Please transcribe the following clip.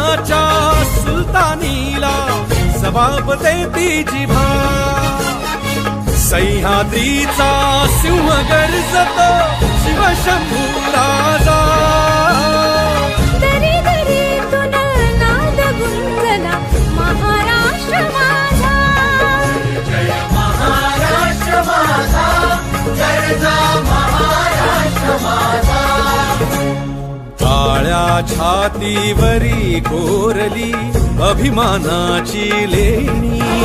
महाराष्ट्राच्या सुलतानीला जबाब देती जिभा. सह्याद्रीचा सिंह गर्जतो शिवशंभू राजा. दरी दरीतून नाद गुंजला महाराष्ट्र माझा. जय महाराष्ट्र माझा, जय महाराष्ट्र माझा. काळ्या छातीवरी कोरली अभिमानाची लेणी.